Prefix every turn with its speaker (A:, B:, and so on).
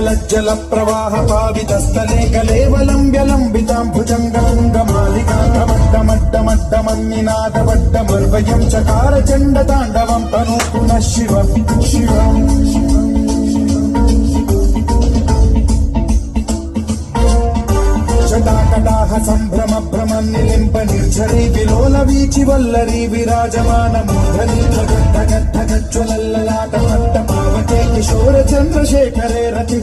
A: जलज्जल प्रवाह पावितस्थले कलेवलम्ब्य लम्बितां भुजङ्गमङ्गमालिकान्तमड्डमड्डमड्डमन्निनादवड्डमर्वयं चकार चण्डताण्डवं तनु पुनः शिव शिवम् शताकटाह सम्भ्रम भ्रम निलिम्ब निर्झरी विलोल वीचि वल्लरी विराजमान मूर्धनि धगद्धगद्धगज्ज्वलल्ललाट पावके किशोर चन्द्रशेखरे रति